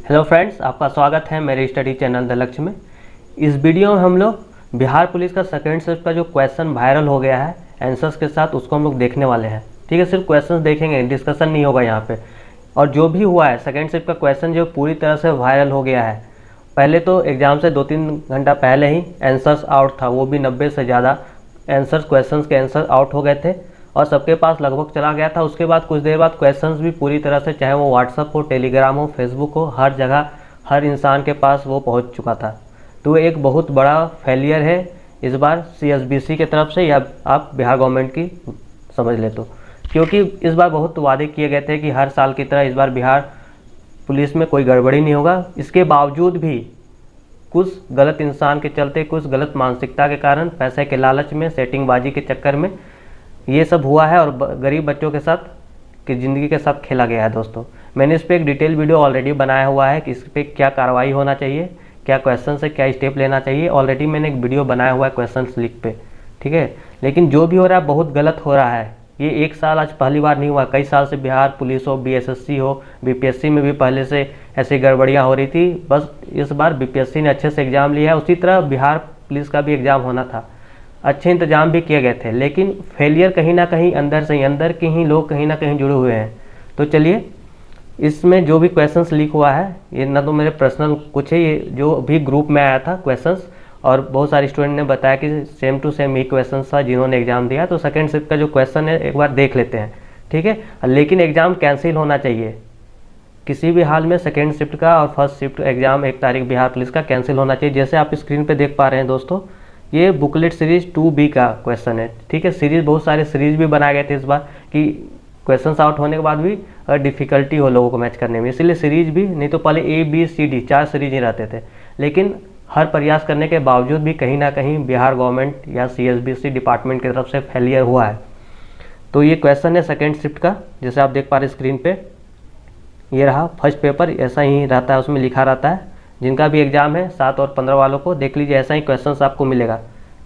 Hello friends, आपका स्वागत है मेरे स्टडी चैनल द लक्ष्य में। इस वीडियो में हम लोग बिहार पुलिस का सेकेंड शिफ्ट का जो क्वेश्चन वायरल हो गया है आंसर्स के साथ, उसको हम लोग देखने वाले हैं। ठीक है, सिर्फ क्वेश्चंस देखेंगे, डिस्कशन नहीं होगा यहाँ पे। और जो भी हुआ है सेकेंड शिफ्ट का क्वेश्चन जो पूरी तरह से वायरल हो गया है। पहले तो एग्ज़ाम से 2-3 घंटा पहले ही आंसर्स आउट था, वो भी 90 से ज़्यादा आंसर्स क्वेश्चंस के आंसर आउट हो गए थे और सबके पास लगभग चला गया था। उसके बाद कुछ देर बाद क्वेश्चंस भी पूरी तरह से, चाहे वो व्हाट्सअप हो, टेलीग्राम हो, फेसबुक हो, हर जगह हर इंसान के पास वो पहुंच चुका था। तो एक बहुत बड़ा फेलियर है इस बार CSBC की तरफ से, या आप बिहार गवर्नमेंट की समझ ले तो, क्योंकि इस बार बहुत वादे किए गए थे कि हर साल की तरह इस बार बिहार पुलिस में कोई गड़बड़ी नहीं होगा। इसके बावजूद भी कुछ गलत इंसान के चलते, कुछ गलत मानसिकता के कारण, पैसे के लालच में, सेटिंगबाजी के चक्कर में ये सब हुआ है और गरीब बच्चों के साथ की ज़िंदगी के साथ खेला गया है। दोस्तों, मैंने इस पर एक डिटेल वीडियो ऑलरेडी बनाया हुआ है कि इस पर क्या कार्रवाई होना चाहिए, क्या क्वेश्चन से क्या स्टेप लेना चाहिए। ऑलरेडी मैंने एक वीडियो बनाया हुआ है क्वेश्चन लीक पे। ठीक है, लेकिन जो भी हो रहा है बहुत गलत हो रहा है। ये एक साल आज पहली बार नहीं हुआ, कई साल से बिहार पुलिस हो, BSSC हो, BPSC में भी पहले से ऐसी गड़बड़ियाँ हो रही थी। बस इस बार BPSC ने अच्छे से एग्ज़ाम लिया है, उसी तरह बिहार पुलिस का भी एग्ज़ाम होना था। अच्छे इंतजाम भी किए गए थे, लेकिन फेलियर कहीं ना कहीं अंदर से ही, अंदर के ही लोग कहीं ना कहीं जुड़े हुए हैं। तो चलिए, इसमें जो भी क्वेश्चंस लीक हुआ है, ये ना तो मेरे पर्सनल कुछ है, ये जो भी ग्रुप में आया था क्वेश्चंस, और बहुत सारे स्टूडेंट ने बताया कि सेम टू सेम ही क्वेश्चन था जिन्होंने एग्ज़ाम दिया। तो सेकेंड शिफ्ट का जो क्वेश्चन है एक बार देख लेते हैं। ठीक है, लेकिन एग्ज़ाम कैंसिल होना चाहिए किसी भी हाल में। सेकेंड शिफ्ट का और फर्स्ट शिफ्ट एग्ज़ाम 1 तारीख बिहार पुलिस का कैंसिल होना चाहिए। जैसे आप स्क्रीन पे देख पा रहे हैं दोस्तों, ये बुकलेट सीरीज 2B का क्वेश्चन है। ठीक है, सीरीज बहुत सारे सीरीज भी बनाए गए थे इस बार कि क्वेश्चंस आउट होने के बाद भी डिफ़िकल्टी हो लोगों को मैच करने में, इसलिए सीरीज भी, नहीं तो पहले ABCD 4 सीरीज ही रहते थे। लेकिन हर प्रयास करने के बावजूद भी कहीं ना कहीं बिहार गवर्नमेंट या CSBC डिपार्टमेंट की तरफ से फेलियर हुआ है। तो ये क्वेश्चन है सेकेंड शिफ्ट का, जैसे आप देख पा रहे स्क्रीन पे, ये रहा फर्स्ट पेपर, ऐसा ही रहता है, उसमें लिखा रहता है। जिनका भी एग्ज़ाम है 7 और 15 वालों को देख लीजिए, ऐसा ही क्वेश्चन आपको मिलेगा।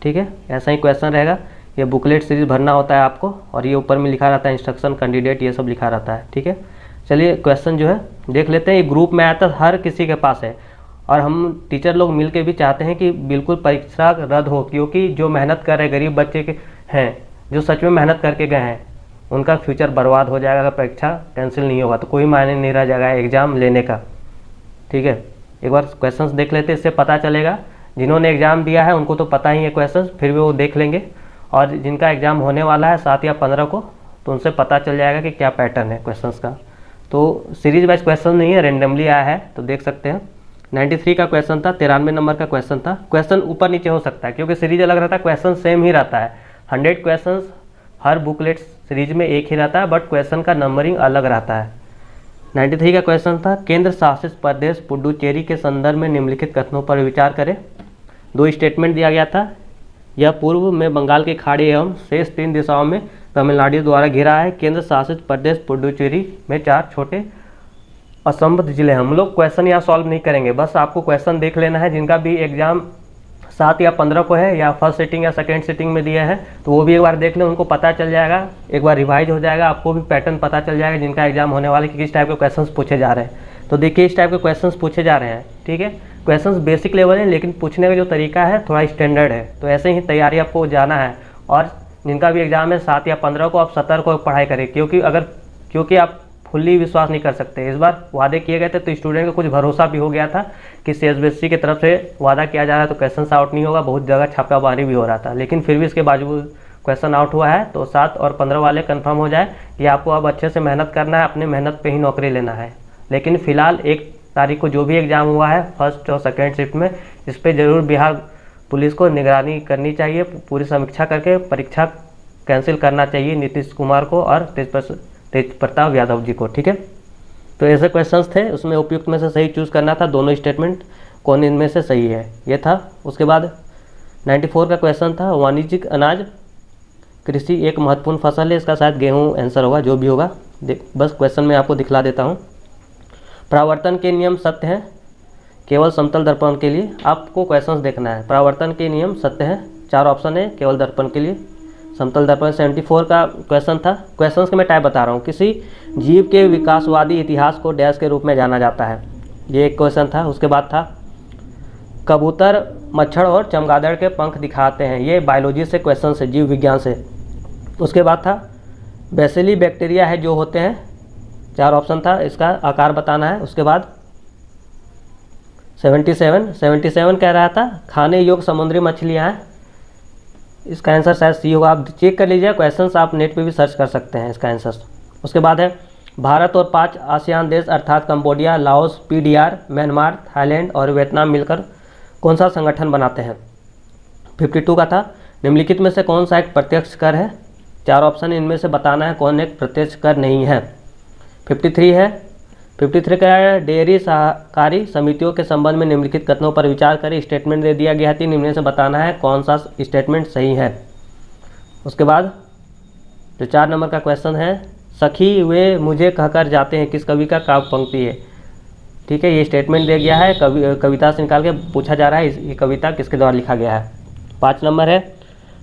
ठीक है, ऐसा ही क्वेश्चन रहेगा। ये बुकलेट सीरीज भरना होता है आपको, और ये ऊपर में लिखा रहता है इंस्ट्रक्शन, कैंडिडेट, ये सब लिखा रहता है। ठीक है, चलिए क्वेश्चन जो है देख लेते हैं। ये ग्रुप में आया था, हर किसी के पास है, और हम टीचर लोग मिल के भी चाहते हैं कि बिल्कुल परीक्षा रद्द हो, क्योंकि जो मेहनत कर रहे गरीब बच्चे के हैं, जो सच में मेहनत करके गए हैं, उनका फ्यूचर बर्बाद हो जाएगा। अगर परीक्षा कैंसिल नहीं होगा तो कोई मायने नहीं रह जाएगा एग्ज़ाम लेने का। ठीक है, एक बार क्वेश्चंस देख लेते हैं, इससे पता चलेगा। जिन्होंने एग्ज़ाम दिया है उनको तो पता ही है क्वेश्चंस, फिर भी वो देख लेंगे, और जिनका एग्ज़ाम होने वाला है 7 या 15 को, तो उनसे पता चल जाएगा कि क्या पैटर्न है क्वेश्चंस का। तो सीरीज वाइज क्वेश्चन नहीं है, रेंडमली आया है, तो देख सकते हैं। 93 का क्वेश्चन था, 93 नंबर का क्वेश्चन था। क्वेश्चन ऊपर नीचे हो सकता है क्योंकि सीरीज अलग रहता है, क्वेश्चन सेम ही रहता है। 100 क्वेश्चन हर बुकलेट सीरीज में एक ही रहता है, बट क्वेश्चन का नंबरिंग अलग रहता है। 93 का क्वेश्चन था, केंद्र शासित प्रदेश पुडुचेरी के संदर्भ में निम्नलिखित कथनों पर विचार करें। 2 स्टेटमेंट दिया गया था। यह पूर्व में बंगाल की खाड़ी एवं शेष 3 दिशाओं में तमिलनाडु द्वारा घिरा है। केंद्र शासित प्रदेश पुडुचेरी में 4 छोटे असंबद्ध जिले हैं। हम लोग क्वेश्चन यहाँ सॉल्व नहीं करेंगे, बस आपको क्वेश्चन देख लेना है। जिनका भी एग्जाम 7 या 15 को है, या फर्स्ट सिटिंग या सेकेंड सिटिंग में दिया है, तो वो भी एक बार देख लें, उनको पता चल जाएगा, एक बार रिवाइज हो जाएगा, आपको भी पैटर्न पता चल जाएगा जिनका एग्जाम होने वाले कि किस टाइप के क्वेश्चंस पूछे जा रहे हैं। तो देखिए, इस टाइप के क्वेश्चंस पूछे जा रहे हैं। ठीक है, क्वेश्चंस बेसिक लेवल है, लेकिन पूछने का जो तरीका है थोड़ा स्टैंडर्ड है। तो ऐसे ही तैयारी आपको जाना है। और जिनका भी एग्जाम है 7 या 15 को, आप सतर्क को पढ़ाई करें, क्योंकि आप फुल्ली विश्वास नहीं कर सकते। इस बार वादे किए गए थे, तो स्टूडेंट को कुछ भरोसा भी हो गया था कि CSBC की तरफ से वादा किया जा रहा है तो क्वेश्चन आउट नहीं होगा। बहुत जगह छापामारी भी हो रहा था, लेकिन फिर भी इसके बावजूद क्वेश्चन आउट हुआ है। तो 7 और 15 वाले कंफर्म हो जाए कि आपको अब अच्छे से मेहनत करना है, अपने मेहनत पे ही नौकरी लेना है। लेकिन फिलहाल 1 तारीख को जो भी एग्ज़ाम हुआ है फर्स्ट और सेकेंड शिफ्ट में, इस पर ज़रूर बिहार पुलिस को निगरानी करनी चाहिए, पूरी समीक्षा करके परीक्षा कैंसिल करना चाहिए नीतीश कुमार को और तेज प्रताप यादव जी को। ठीक है, तो ऐसे क्वेश्चंस थे, उसमें उपयुक्त में से सही चूज़ करना था। दोनों स्टेटमेंट कौन इनमें से सही है, ये था। उसके बाद 94 का क्वेश्चन था, वाणिज्यिक अनाज कृषि एक महत्वपूर्ण फसल है। इसका शायद गेहूँ आंसर होगा, जो भी होगा। बस क्वेश्चन में आपको दिखला देता हूँ। परावर्तन के नियम सत्य हैं केवल समतल दर्पण के लिए। आपको क्वेश्चंस देखना है। परावर्तन के नियम सत्य हैं, 4 ऑप्शन है केवल दर्पण के लिए। समतल दर्पण 74 का क्वेश्चन था। क्वेश्चंस के मैं टाइप बता रहा हूँ। किसी जीव के विकासवादी इतिहास को डैश के रूप में जाना जाता है। ये एक क्वेश्चन था। उसके बाद था कबूतर मच्छर और चमगादड़ के पंख दिखाते हैं, ये बायोलॉजी से क्वेश्चन से, जीव विज्ञान से। उसके बाद था बेसिली बैक्टीरिया है जो होते हैं, 4 ऑप्शन था, इसका आकार बताना है। उसके बाद 77 कह रहा था खाने योग्य समुद्री मछलियाँ हैं, इसका आंसर शायद सी होगा। आप चेक कर लीजिए, क्वेश्चंस आप नेट पे भी सर्च कर सकते हैं इसका आंसर। उसके बाद है भारत और 5 आसियान देश अर्थात Cambodia, Laos, PDR, Myanmar, Thailand और वियतनाम मिलकर कौन सा संगठन बनाते हैं। 52 का था निम्नलिखित में से कौन सा एक प्रत्यक्ष कर है, 4 ऑप्शन, इनमें से बताना है कौन एक प्रत्यक्ष कर नहीं है। 53 का है डेयरी सहकारी समितियों के संबंध में निम्नलिखित कथनों पर विचार करें, स्टेटमेंट दे दिया गया है 3, इनमें से बताना है कौन सा स्टेटमेंट सही है। उसके बाद जो 4 नंबर का क्वेश्चन है सखी वे मुझे कहकर जाते हैं, किस कवि का काव्य पंक्ति है। ठीक है, ये स्टेटमेंट दिया गया है, कविता से निकाल के पूछा जा रहा है ये कविता किसके द्वारा लिखा गया है। 5 नंबर है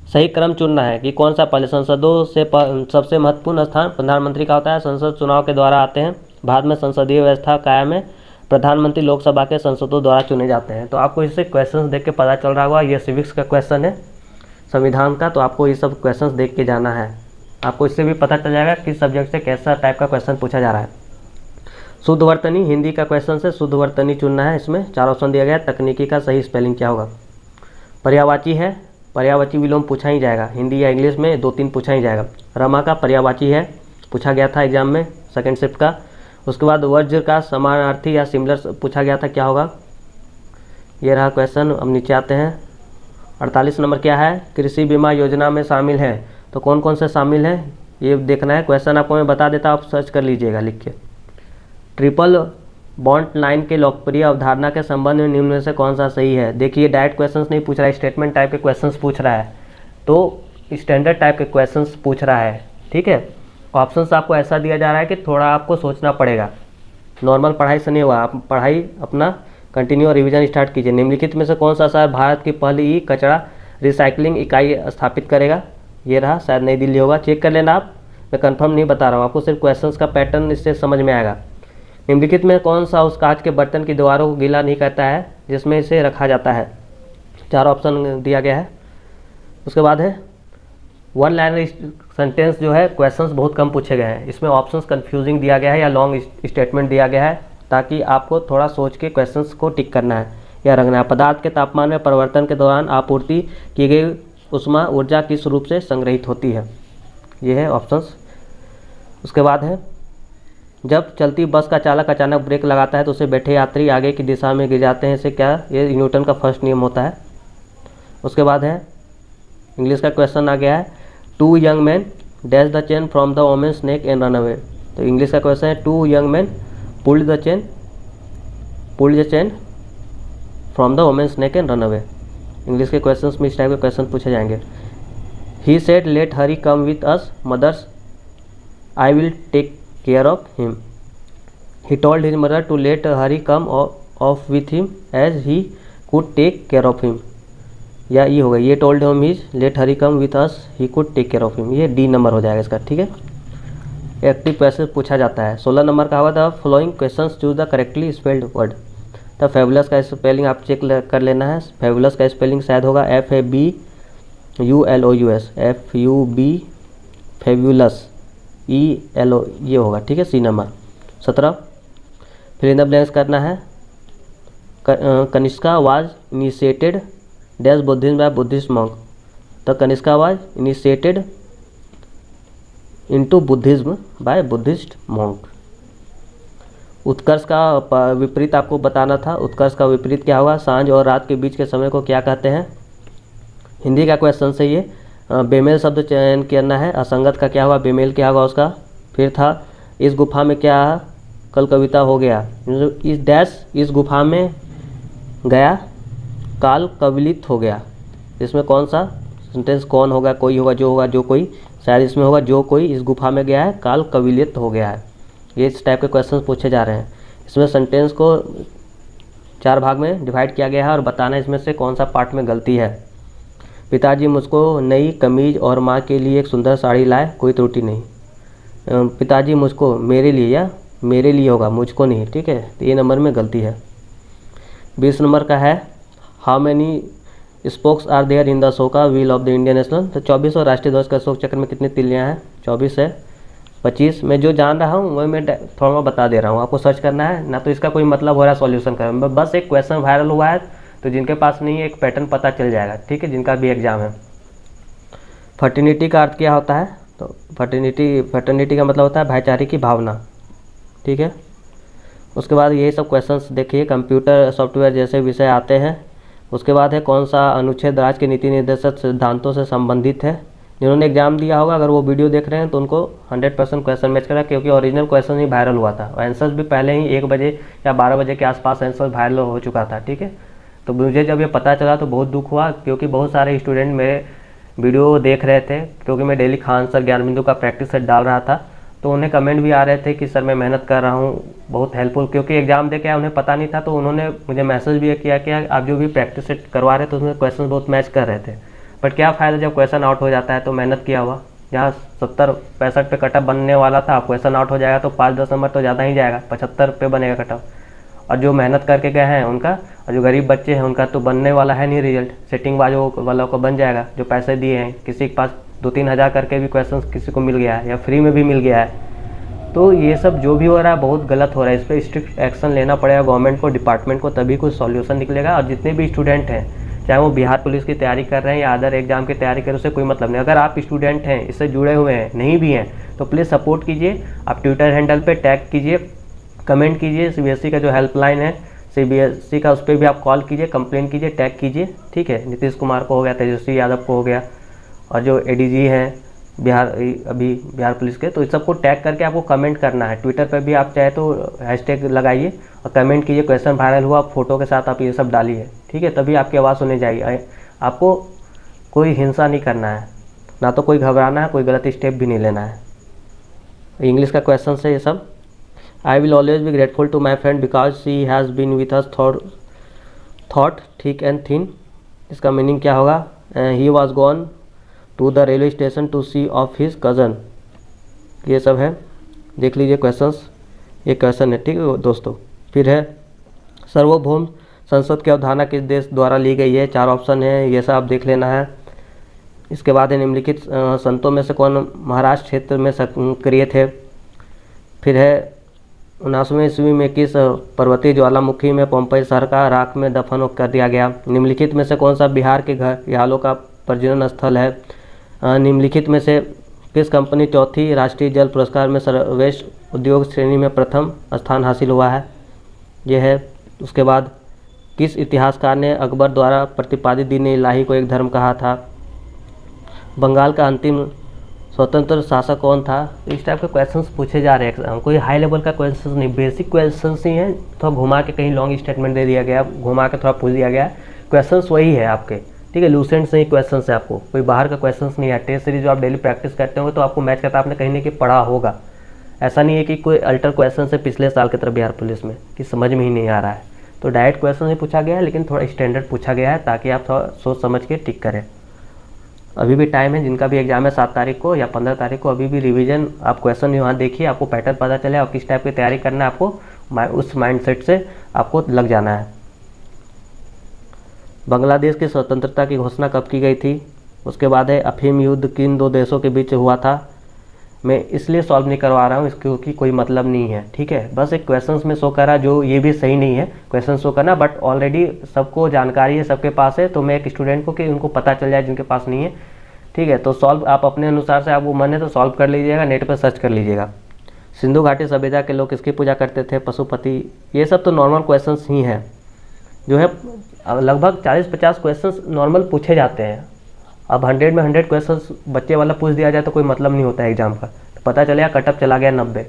सही क्रम चुनना है कि कौन सा पहले संसदों से सबसे महत्वपूर्ण स्थान प्रधानमंत्री का होता है, संसद चुनाव के द्वारा आते हैं, भारत में संसदीय व्यवस्था कायम है, प्रधानमंत्री लोकसभा के संसदों द्वारा चुने जाते हैं। तो आपको इससे क्वेश्चंस देख के पता चल रहा होगा, ये सिविक्स का क्वेश्चन है संविधान का, तो आपको ये सब क्वेश्चंस देख के जाना है। आपको इससे भी पता चल जाएगा किस सब्जेक्ट से कैसा टाइप का क्वेश्चन पूछा जा रहा है। शुद्ध वर्तनी हिंदी का क्वेश्चन से शुद्ध वर्तनी चुनना है, इसमें 4 ऑप्शन दिया गया है, तकनीकी का सही स्पेलिंग क्या होगा। पर्यायवाची है, पर्यायवाची विलोम पूछा ही जाएगा, हिंदी या इंग्लिश में 2-3 पूछा ही जाएगा। रमा का पर्यायवाची है, पूछा गया था एग्जाम में सेकंड शिफ्ट का। उसके बाद वज्र का समानार्थी या सिमिलर पूछा गया था, क्या होगा, ये रहा क्वेश्चन। अब नीचे आते हैं 48 नंबर क्या है, कृषि बीमा योजना में शामिल है, तो कौन कौन से शामिल है ये देखना है। क्वेश्चन आपको मैं बता देता, आप सर्च कर लीजिएगा लिख के। ट्रिपल बॉन्ड लाइन के लोकप्रिय अवधारणा के संबंध में निम्न में से कौन सा सही है। देखिए डायरेक्ट क्वेश्चंस नहीं पूछ रहा है, स्टेटमेंट टाइप के क्वेश्चंस पूछ रहा है, तो स्टैंडर्ड टाइप के क्वेश्चंस पूछ रहा है। ठीक है, ऑप्शंस आपको ऐसा दिया जा रहा है कि थोड़ा आपको सोचना पड़ेगा, नॉर्मल पढ़ाई से नहीं हुआ, आप पढ़ाई अपना कंटिन्यू और रिविजन स्टार्ट कीजिए। निम्नलिखित में से कौन सा शहर भारत की पहली ई कचरा रिसाइकलिंग इकाई स्थापित करेगा, ये रहा, शायद नई दिल्ली होगा, चेक कर लेना आप, मैं कंफर्म नहीं बता रहा हूँ, आपको सिर्फ क्वेश्चंस का पैटर्न इससे समझ में आएगा। निम्नलिखित में कौन सा उस कांच के बर्तन की दीवारों को गीला नहीं करता है जिसमें इसे रखा जाता है, 4 ऑप्शन दिया गया है। उसके बाद है 1 लाइनर सेंटेंस जो है क्वेश्चंस बहुत कम पूछे गए हैं, इसमें ऑप्शंस कंफ्यूजिंग दिया गया है या लॉन्ग स्टेटमेंट दिया गया है, ताकि आपको थोड़ा सोच के क्वेश्चंस को टिक करना है या रखना है। पदार्थ के तापमान में परिवर्तन के दौरान आपूर्ति की गई उष्मा ऊर्जा किस रूप से संग्रहित होती है, ये है ऑप्शंस। उसके बाद है जब चलती बस का चालक अचानक ब्रेक लगाता है तो उसे बैठे यात्री आगे की दिशा में गिर जाते हैं, इसे क्या, ये न्यूटन का फर्स्ट नियम होता है। उसके बाद है इंग्लिश का क्वेश्चन आ गया है 2 young man dash the chain from the women's neck and run away, तो इंग्लिश का क्वेश्चन है 2 young man pulled the chain from the women's neck and run away. English के क्वेश्चंस में इस टाइप के क्वेश्चन पूछे जाएंगे। He said let Hari come with us mother's I will take care of him, he told his mother to let Hari come off with him as he could take care of him, या ये होगा ये told him his let Hari come with us he could take care of him, ये D number हो जाएगा इसका। ठीक है, एक्टिव पैसेज पूछा जाता है। 16 नंबर का होगा the following questions choose the correctly spelled word, तो फेबुलस का स्पेलिंग आप चेक कर लेना है, फेबुलस का स्पेलिंग शायद होगा FABULOUS, FUB फेबुलस ELO ये होगा। ठीक है, सी नंबर। 17 फिर इन द ब्लैंक्स करना है। Kanishka was initiated dash Buddhism by Buddhist monk, तो Kanishka was initiated into Buddhism by Buddhist monk. उत्कर्ष का विपरीत आपको बताना था, उत्कर्ष का विपरीत क्या होगा, सांझ और रात के बीच के समय को क्या कहते हैं। हिंदी का क्वेश्चन से ये बेमेल शब्द चयन करना है, असंगत का क्या होगा, बेमेल क्या होगा उसका। फिर था इस गुफा में क्या कल कविता हो गया, इस डैश इस गुफा में गया काल कविलित हो गया, इसमें कौन सा सेंटेंस, कौन होगा, कोई होगा, जो होगा, जो कोई, शायद इसमें होगा जो कोई इस गुफा में गया है काल कविलित हो गया है। ये इस टाइप के क्वेश्चंस पूछे जा रहे हैं। इसमें सेंटेंस को 4 भाग में डिवाइड किया गया है और बताना इसमें से कौन सा पार्ट में गलती है। पिताजी मुझको नई कमीज और माँ के लिए एक सुंदर साड़ी लाए, कोई त्रुटि नहीं। पिताजी मुझको मेरे लिए या मेरे लिए होगा, मुझको नहीं, ठीक है। तो ये नंबर में गलती है। 20 नंबर का है how many spokes are there in the Ashoka wheel of the Indian national. तो 24 और राष्ट्रीय ध्वज का अशोक चक्र में कितनी तिल्लियाँ हैं? 24 है। 25 मैं जो जान रहा हूँ वही मैं थोड़ा मैं बता दे रहा हूँ, आपको सर्च करना है ना, तो इसका कोई मतलब हो रहा है सॉल्यूशन करना, बस एक क्वेश्चन वायरल हुआ है तो जिनके पास नहीं है एक पैटर्न पता चल जाएगा, ठीक है, जिनका भी एग्जाम है। फर्टिनिटी का अर्थ क्या होता है? तो फर्टिनिटी का मतलब होता है भाईचारे की भावना, ठीक है। उसके बाद यही सब क्वेश्चंस देखिए, कंप्यूटर सॉफ्टवेयर जैसे विषय आते हैं। उसके बाद है कौन सा अनुच्छेद राज्य के नीति निर्देशक सिद्धांतों से संबंधित है। जिन्होंने एग्जाम दिया होगा अगर वो वीडियो देख रहे हैं तो उनको 100% क्वेश्चन मैच करा, क्योंकि ओरिजिनल क्वेश्चन ही वायरल हुआ था और आंसर्स भी पहले ही 1 बजे या 12 बजे के आसपास आंसर वायरल हो चुका था, ठीक है। तो मुझे जब ये पता चला तो बहुत दुख हुआ, क्योंकि बहुत सारे स्टूडेंट मेरे वीडियो देख रहे थे, क्योंकि मैं डेली खान सर ज्ञानबिंदु का प्रैक्टिस सेट डाल रहा था, तो उन्हें कमेंट भी आ रहे थे कि सर मैं मेहनत कर रहा हूँ, बहुत हेल्पफुल, क्योंकि एग्जाम दे के उन्हें पता नहीं था, तो उन्होंने मुझे मैसेज भी किया कि आप जो भी प्रैक्टिस सेट करवा रहे थे उसमें क्वेश्चन बहुत मैच कर रहे थे। बट क्या फ़ायदा जब क्वेश्चन आउट हो जाता है, तो मेहनत किया हुआ जहाँ 70-65 पे कटअप बनने वाला था, क्वेश्चन आउट हो जाएगा तो 5-10 नंबर तो ज़्यादा ही जाएगा, 75 पे बनेगा कटअप। और जो मेहनत करके गए हैं उनका, और जो गरीब बच्चे हैं उनका तो बनने वाला है नहीं रिजल्ट, सेटिंग वालों को बन जाएगा जो पैसे दिए हैं। किसी के पास 2-3 हज़ार करके भी क्वेश्चन किसी को मिल गया है या फ्री में भी मिल गया है। तो ये सब जो भी हो रहा है बहुत गलत हो रहा है, इस पर स्ट्रिक्ट एक्शन लेना पड़ेगा गवर्नमेंट को, डिपार्टमेंट को, तभी कुछ सॉल्यूशन निकलेगा। और जितने भी स्टूडेंट हैं, चाहे वो बिहार पुलिस की तैयारी कर रहे हैं या अदर एग्जाम की तैयारी कर रहे हैं, उससे कोई मतलब नहीं। अगर आप स्टूडेंट हैं, इससे जुड़े हुए हैं, नहीं भी हैं, तो प्लीज़ सपोर्ट कीजिए। आप ट्विटर हैंडल पे टैग कीजिए, कमेंट कीजिए, CBSE का जो हेल्पलाइन है CBSE का, उस पर भी आप कॉल कीजिए, कंप्लेन कीजिए, टैग कीजिए, ठीक है। नीतीश कुमार को हो गया, तेजस्वी यादव को हो गया, और जो ADG हैं बिहार पुलिस के, तो इस सबको टैग करके आपको कमेंट करना है। ट्विटर पर भी आप चाहे तो हैशटैग लगाइए और कमेंट कीजिए, क्वेश्चन वायरल हुआ, फोटो के साथ आप ये सब डालिए, ठीक है, तभी आपकी आवाज़ सुनी जाएगी। आपको कोई हिंसा नहीं करना है, ना तो कोई घबराना है, कोई गलत स्टेप भी नहीं लेना है। इंग्लिश का क्वेश्चन है ये सब। I will always be grateful to my friend because she has been with us thought thick and thin. इसका मीनिंग क्या होगा? He was gone to the railway station to see off his cousin. ये सब है, देख लीजिए questions, ये question है, ठीक है दोस्तों। फिर है सार्वभौम संसद की अवधारणा किस देश द्वारा ली गई है? 4 ऑप्शन है, ये सब आप देख लेना है। इसके बाद है निम्नलिखित संतों में से कौन महाराष्ट्र क्षेत्र में सक्रिय थे? फिर है 19वीं ईस्वी में किस पर्वतीय ज्वालामुखी में पोम्पई शहर का राख में दफन कर दिया गया? निम्नलिखित में से कौन सा बिहार के घड़ियालों का प्रजनन स्थल है? निम्नलिखित में से किस कंपनी चौथी राष्ट्रीय जल पुरस्कार में सर्वश्रेष्ठ उद्योग श्रेणी में प्रथम स्थान हासिल हुआ है? यह है। उसके बाद किस इतिहासकार ने अकबर द्वारा प्रतिपादित दीन इलाही को एक धर्म कहा था? बंगाल का अंतिम स्वतंत्र शासक कौन था? इस टाइप के क्वेश्चंस पूछे जा रहे हैं एग्जाम, कोई हाई लेवल का क्वेश्चंस नहीं, बेसिक क्वेश्चंस ही हैं। थोड़ा घुमा के कहीं लॉन्ग स्टेटमेंट दे दिया गया, घुमा के थोड़ा पूछ दिया गया, क्वेश्चंस वही है आपके, ठीक है। लूसेंट से ही क्वेश्चन है, आपको कोई बाहर का क्वेश्चन नहीं है। टेस्ट सीरीज जो आप डेली प्रैक्टिस करते होंगे तो आपको मैच करता आपने कहीं ना कहीं पढ़ा होगा। ऐसा नहीं है कि कोई अल्टर क्वेश्चन है पिछले साल की तरह बिहार पुलिस में कि समझ में ही नहीं आ रहा है। तो डायरेक्ट क्वेश्चन नहीं पूछा गया है, लेकिन थोड़ा स्टैंडर्ड पूछा गया है ताकि आप थोड़ा सोच समझ के टिक करें। अभी भी टाइम है, जिनका भी एग्जाम है 7 तारीख को या 15 तारीख को, अभी भी रिवीजन आप क्वेश्चन यहाँ देखिए, आपको पैटर्न पता चले और किस टाइप की तैयारी करना है, आपको उस माइंडसेट से आपको लग जाना है। बांग्लादेश की स्वतंत्रता की घोषणा कब की गई थी? उसके बाद है अफीम युद्ध किन 2 देशों के बीच हुआ था? मैं इसलिए सॉल्व नहीं करवा रहा हूँ क्योंकि कोई मतलब नहीं है, ठीक है। बस एक क्वेश्चंस में शो करा, जो ये भी सही नहीं है क्वेश्चन शो करना, बट ऑलरेडी सबको जानकारी है, सबके पास है, तो मैं एक स्टूडेंट को कि उनको पता चल जाए जिनके पास नहीं है, ठीक है। तो सॉल्व आप अपने अनुसार से, आपको मन है तो सॉल्व कर लीजिएगा, नेट पर सर्च कर लीजिएगा। सिंधु घाटी सभ्यता के लोग किसकी पूजा करते थे? पशुपति। ये सब तो नॉर्मल क्वेश्चन ही हैं, जो है लगभग 40-50 क्वेश्चंस नॉर्मल पूछे जाते हैं। अब 100 में 100 क्वेश्चंस बच्चे वाला पूछ दिया जाए तो कोई मतलब नहीं होता है एग्जाम का, तो पता चलेगा कटअप चला गया 90।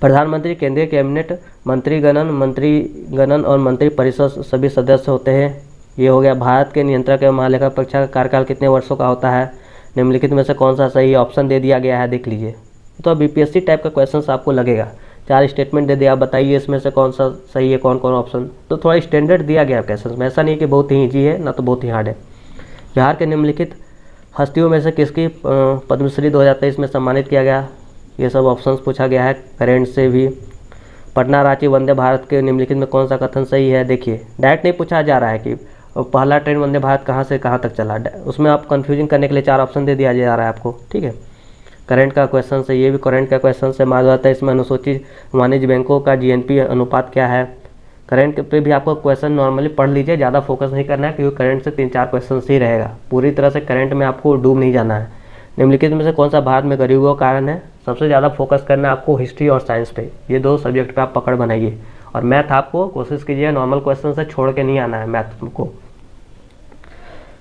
प्रधानमंत्री केंद्रीय कैबिनेट मंत्रीगणन और मंत्री परिषद सभी सदस्य होते हैं। ये हो गया। भारत के नियंत्रक एवं महालेखा परीक्षक का कार्यकाल कितने वर्षों का होता है? निम्नलिखित में से कौन सा सही ऑप्शन दे दिया गया है, देख लीजिए। तो अब BPSC टाइप का क्वेश्चन आपको लगेगा, 4 स्टेटमेंट दे दिया, आप बताइए इसमें से कौन सा सही है, कौन कौन ऑप्शन। तो थोड़ा स्टैंडर्ड दिया गया क्वेश्चन में, ऐसा नहीं कि बहुत ही ईजी है ना तो बहुत ही हार्ड है। बिहार के निम्नलिखित हस्तियों में से किसकी पद्मश्री 2023 में सम्मानित किया गया? ये सब ऑप्शंस पूछा गया है करंट से भी। पटना रांची वंदे भारत के निम्नलिखित में कौन सा कथन सही है। देखिए डायरेक्ट नहीं पूछा जा रहा है कि पहला ट्रेन वंदे भारत कहाँ से कहाँ तक चला, उसमें आप कन्फ्यूजन करने के लिए 4 ऑप्शन दे दिया जा रहा है आपको, ठीक है। करंट का क्वेश्चन है, ये भी करंट का क्वेश्चन से मालूम होता है। इसमें अनुसूचित वाणिज्य बैंकों का जीएनपी अनुपात क्या है। करंट पे भी आपको क्वेश्चन नॉर्मली पढ़ लीजिए, ज़्यादा फोकस नहीं करना है क्योंकि करंट से 3-4 क्वेश्चन ही रहेगा। पूरी तरह से करंट में आपको डूब नहीं जाना है। निम्नलिखित में से कौन सा भारत में गरीबों का कारण है। सबसे ज़्यादा फोकस करना है आपको हिस्ट्री और साइंस पे, ये 2 सब्जेक्ट पे आप पकड़ बनाइए। और मैथ आपको कोशिश कीजिए नॉर्मल क्वेश्चन से छोड़ के नहीं आना है मैथ को।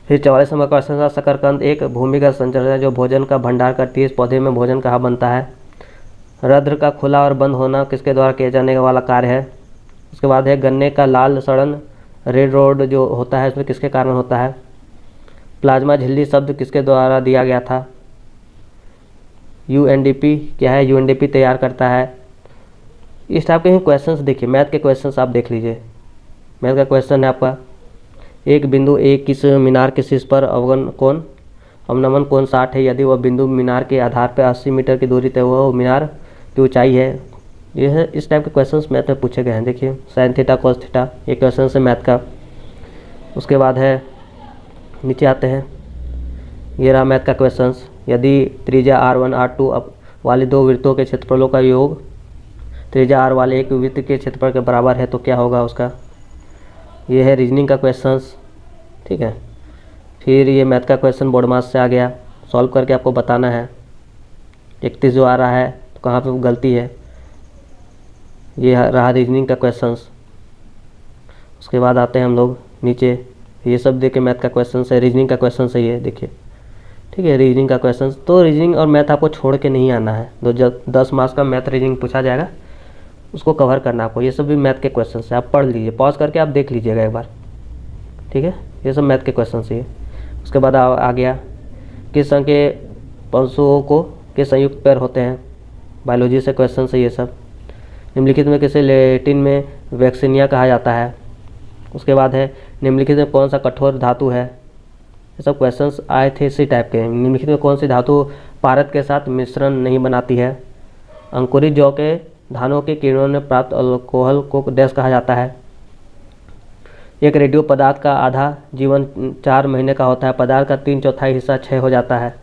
फिर 44 नंबर क्वेश्चन था, शकरकंद एक भूमिगत संरचना है जो भोजन का भंडार करती है। इस पौधे में भोजन कहाँ बनता है। रंध्र का खुला और बंद होना किसके द्वारा किया जाने वाला कार्य है। उसके बाद है गन्ने का लाल सड़न रेड रोड जो होता है उसमें किसके कारण होता है। प्लाज्मा झिल्ली शब्द किसके द्वारा दिया गया था। यूएनडीपी क्या है, यूएनडीपी तैयार करता है। इस टाइप के ही क्वेश्चंस देखिए, मैथ के क्वेश्चंस आप देख लीजिए। मैथ का क्वेश्चन है आपका, एक बिंदु ए किस मीनार के शीर्ष पर अवनमन कोण 60 है। यदि वह बिंदु मीनार के आधार पर 80 मीटर की दूरी तय वह मीनार की ऊंचाई है। ये है इस टाइप के क्वेश्चंस मैथ में पूछे गए हैं। देखिए साइन थीटा कॉस थीटा, ये क्वेश्चन है मैथ का। उसके बाद है नीचे आते हैं, ये रहा मैथ का क्वेश्चंस। यदि त्रिज्या R1 R2 वाले 2 वृत्तों के क्षेत्रफलों का योग त्रिज्या R वाले एक वृत्त के क्षेत्रफल के बराबर है तो क्या होगा उसका। ये है रीजनिंग का क्वेश्चंस, ठीक है। फिर ये मैथ का क्वेश्चन बोर्ड मार्क्स से आ गया, सॉल्व करके आपको बताना है। 31 जो आ रहा है तो कहाँ पे गलती है। ये रहा रीजनिंग का क्वेश्चंस। उसके बाद आते हैं हम लोग नीचे, ये सब देख के मैथ का क्वेश्चन है, रीजनिंग का क्वेश्चन है ये देखिए, ठीक है। रीजनिंग का क्वेश्चन तो रीजनिंग और मैथ आपको छोड़ के नहीं आना है। 10 मार्क्स का मैथ रीजनिंग पूछा जाएगा, उसको कवर करना आपको। ये सब भी मैथ के क्वेश्चन है, आप पढ़ लीजिए, पॉज करके आप देख लीजिएगा एक बार, ठीक है। ये सब मैथ के क्वेश्चन है। उसके बाद आ गया किस संघ के पशुओं को के संयुक्त पैर होते हैं। बायोलॉजी से क्वेश्चन है ये सब। निम्नलिखित में किसे लैटिन में वैक्सीनिया कहा जाता है। उसके बाद है निम्नलिखित में कौन सा कठोर धातु है। ये सब क्वेश्चंस आए थे इसी टाइप के। निम्नलिखित में कौन सी धातु पारद के साथ मिश्रण नहीं बनाती है। अंकुरित जौ के धानों के किरणों में प्राप्त अल्कोहल को डैश कहा जाता है। एक रेडियो पदार्थ का आधा जीवन 4 महीने का होता है। पदार्थ का 3/4 हिस्सा क्षय हो जाता है।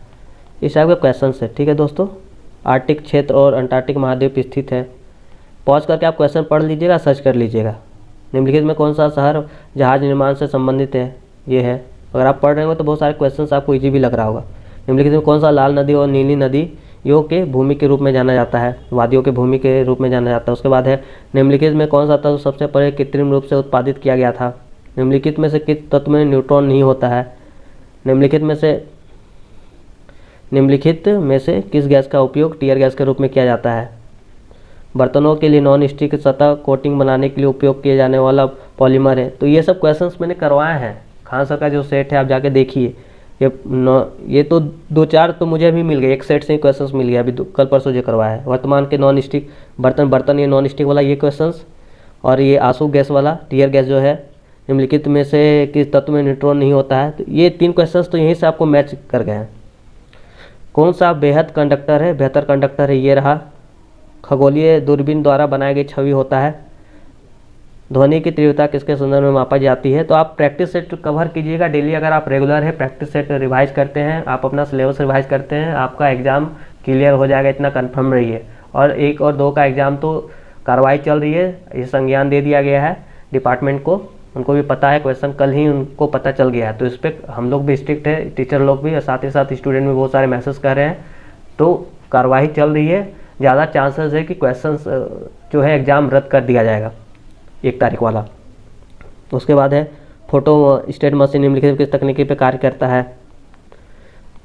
इस टाइप के क्वेश्चन है, ठीक है दोस्तों। आर्कटिक क्षेत्र और अंटार्कटिक महाद्वीप स्थित है। पॉज करके आप क्वेश्चन पढ़ लीजिएगा, सर्च कर लीजिएगा। निम्नलिखित में कौन सा शहर जहाज निर्माण से संबंधित है। ये है, अगर आप पढ़ रहे हो तो बहुत सारे क्वेश्चंस आपको इजी भी लग रहा होगा। निम्नलिखित में कौन सा लाल नदी और नीली नदी यो के भूमि के रूप में जाना जाता है, वादियों के भूमि के रूप में जाना जाता है। उसके बाद है निम्नलिखित में कौन सा तत्व सबसे पहले कृत्रिम रूप से उत्पादित किया गया था। निम्नलिखित में से किस तत्व में न्यूट्रॉन नहीं होता है। निम्नलिखित में से किस गैस का उपयोग टीयर गैस के रूप में किया जाता है। बर्तनों के लिए नॉन स्टिक सतह कोटिंग बनाने के लिए उपयोग किया जाने वाला पॉलीमर है। तो ये सब क्वेश्चंस मैंने करवाए हैं। खान सर का जो सेट है आप जाके देखिए। ये तो 2-4 तो मुझे भी मिल गए, एक सेट से ही क्वेश्चंस मिल गया अभी कल परसों जो करवाया है। वर्तमान के नॉन स्टिक बर्तन ये नॉन स्टिक वाला ये क्वेश्चंस, और ये आंसू गैस वाला टीयर गैस जो है। निम्नलिखित में से किस तत्व में न्यूट्रॉन नहीं होता है। तो ये 3 क्वेश्चंस तो यहीं से आपको मैच कर गए हैं। कौन सा बेहतर कंडक्टर है, ये रहा। खगोलीय दूरबीन द्वारा बनाई गई छवि होता है। ध्वनि की तीव्रता किसके संदर्भ में मापा जाती है। तो आप प्रैक्टिस सेट कवर कीजिएगा डेली। अगर आप रेगुलर है प्रैक्टिस सेट रिवाइज करते हैं, आप अपना सिलेबस रिवाइज करते हैं, आपका एग्ज़ाम क्लियर हो जाएगा, इतना कन्फर्म रहिए। और 1 और 2 का एग्ज़ाम तो कार्रवाई चल रही है, ये संज्ञान दे दिया गया है डिपार्टमेंट को, उनको भी पता है। क्वेश्चन कल ही उनको पता चल गया है, तो इस पर हम लोग भी स्ट्रिक्ट है, टीचर लोग भी, और साथ ही साथ स्टूडेंट भी बहुत सारे मैसेज कर रहे हैं। तो कार्रवाई चल रही है, ज़्यादा चांसेस है कि क्वेश्चंस जो है एग्ज़ाम रद्द कर दिया जाएगा 1 तारीख वाला। उसके बाद है फोटो स्टेट मशीन निम्नलिखित किस तकनीकी पे कार्य करता है।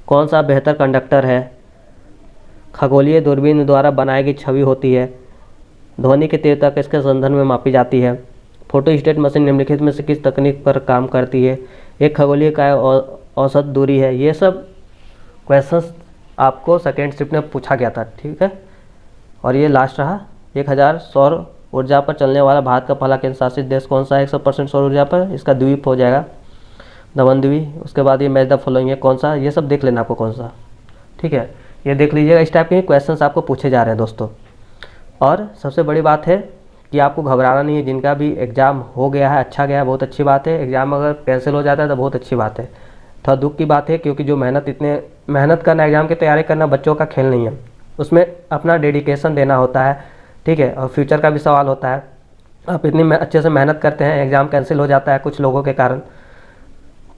कौन सा बेहतर कंडक्टर है। खगोलीय दूरबीन द्वारा बनाई गई छवि होती है। ध्वनि की तीव्रता किसके संदर्भ में मापी जाती है। फोटो स्टेट मशीन निम्नलिखित में से किस तकनीक पर काम करती है। एक खगोलीय काय औसत दूरी है। ये सब क्वेश्चंस आपको सेकेंड शिफ्ट में पूछा गया था, ठीक है। और ये लास्ट रहा, 1000 सौर ऊर्जा पर चलने वाला भारत का पहला केंद्र शासित देश कौन सा है 100% सौर ऊर्जा पर। इसका द्वीप हो जाएगा दमन द्वीप। उसके बाद ये मैच द फॉलोइंग है कौन सा, ये सब देख लेना आपको कौन सा, ठीक है। ये देख लीजिएगा, इस टाइप के क्वेश्चंस आपको पूछे जा रहे हैं दोस्तों। और सबसे बड़ी बात है कि आपको घबराना नहीं है। जिनका भी एग्ज़ाम हो गया है, अच्छा गया है, बहुत अच्छी बात है। एग्ज़ाम अगर कैंसिल हो जाता है तो बहुत अच्छी बात है, थोड़ा दुख की बात है, क्योंकि जो मेहनत करना, एग्ज़ाम की तैयारी करना बच्चों का खेल नहीं है। उसमें अपना डेडिकेशन देना होता है, ठीक है, और फ्यूचर का भी सवाल होता है। आप इतनी अच्छे से मेहनत करते हैं, एग्ज़ाम कैंसिल हो जाता है कुछ लोगों के कारण,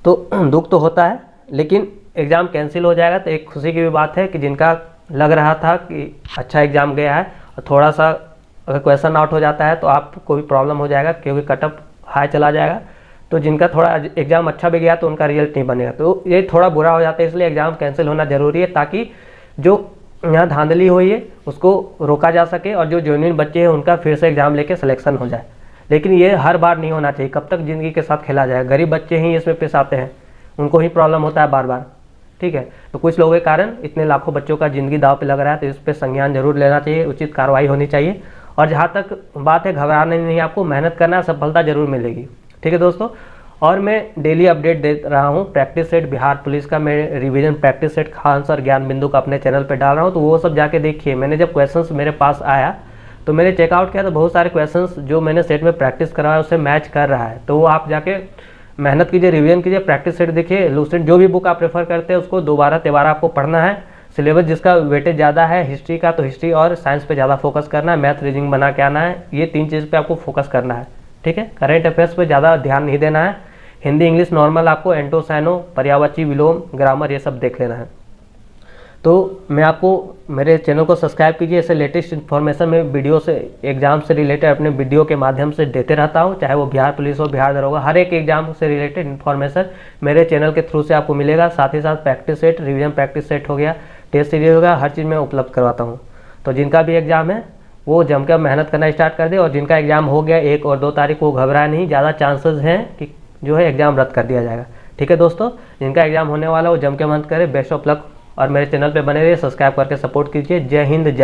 तो दुख तो होता है। लेकिन एग्ज़ाम कैंसिल हो जाएगा तो एक खुशी की भी बात है कि जिनका लग रहा था कि अच्छा एग्ज़ाम गया है और थोड़ा सा अगर क्वेश्चन आउट हो जाता है तो आपको भी प्रॉब्लम हो जाएगा, क्योंकि कटअप हाई चला जाएगा। तो जिनका थोड़ा एग्ज़ाम अच्छा भी गया तो उनका रिजल्ट नहीं बनेगा, तो ये थोड़ा बुरा हो जाता है। इसलिए एग्ज़ाम कैंसिल होना ज़रूरी है, ताकि जो यहाँ धांधली हुई है उसको रोका जा सके और जो जेन्युइन बच्चे हैं उनका फिर से एग्ज़ाम लेके सिलेक्शन हो जाए। लेकिन ये हर बार नहीं होना चाहिए, कब तक ज़िंदगी के साथ खेला जाए। गरीब बच्चे ही इसमें पेश आते हैं, उनको ही प्रॉब्लम होता है बार बार, ठीक है। तो कुछ लोगों के कारण इतने लाखों बच्चों का ज़िंदगी दाव पे लग रहा है, तो इस पर संज्ञान जरूर लेना चाहिए, उचित कार्रवाई होनी चाहिए। और जहाँ तक बात है, घबराना नहीं, आपको मेहनत करना, सफलता जरूर मिलेगी, ठीक है दोस्तों। और मैं डेली अपडेट दे रहा हूँ प्रैक्टिस सेट बिहार पुलिस का, मैं revision practice set Khan sir ज्ञान बिंदु का अपने चैनल पे डाल रहा हूँ, तो वो सब जाके देखिए। मैंने जब क्वेश्चंस मेरे पास आया तो मैंने चेकआउट किया, तो बहुत सारे क्वेश्चंस जो मैंने सेट में प्रैक्टिस करवाया उससे मैच कर रहा है। तो वो आप जाके मेहनत कीजिए, रिवीजन कीजिए, प्रैक्टिस सेट देखिए, लूसेंट जो भी बुक आप प्रेफर करते हैं उसको दोबारा तिबारा आपको पढ़ना है। सिलेबस जिसका वेटेज ज़्यादा है हिस्ट्री का, तो हिस्ट्री और साइंस पे ज़्यादा फोकस करना है, मैथ रीजनिंग बना के आना है, ये 3 चीज़ पे आपको फोकस करना है, ठीक है। करेंट अफेयर्स पे ज़्यादा ध्यान नहीं देना है। हिंदी इंग्लिश नॉर्मल आपको एंटो साइनो पर्यायवाची विलोम ग्रामर ये सब देख लेना है। तो मैं आपको मेरे चैनल को सब्सक्राइब कीजिए, ऐसे लेटेस्ट इन्फॉर्मेशन में वीडियो से एग्जाम से रिलेटेड अपने वीडियो के माध्यम से देते रहता हूँ, चाहे वो बिहार पुलिस हो, बिहार दरोगा, हर एक एग्जाम से रिलेटेड इन्फॉर्मेशन मेरे चैनल के थ्रू से आपको मिलेगा। साथ ही साथ practice set, revision practice set हो गया, टेस्ट सीरीज हो गया, हर चीज़ मैं उपलब्ध करवाता हूँ। तो जिनका भी एग्जाम है वो जमकर मेहनत करना स्टार्ट कर दे, और जिनका एग्जाम हो गया 1 और 2 तारीख को, घबराए नहीं, ज़्यादा चांसेस हैं कि जो है एग्जाम रद्द कर दिया जाएगा, ठीक है दोस्तों। जिनका एग्जाम होने वाला वो जम के मेहनत करे, बेस्ट ऑफ लक। और मेरे चैनल पे बने रहिए, सब्सक्राइब करके सपोर्ट कीजिए। जय हिंद, जय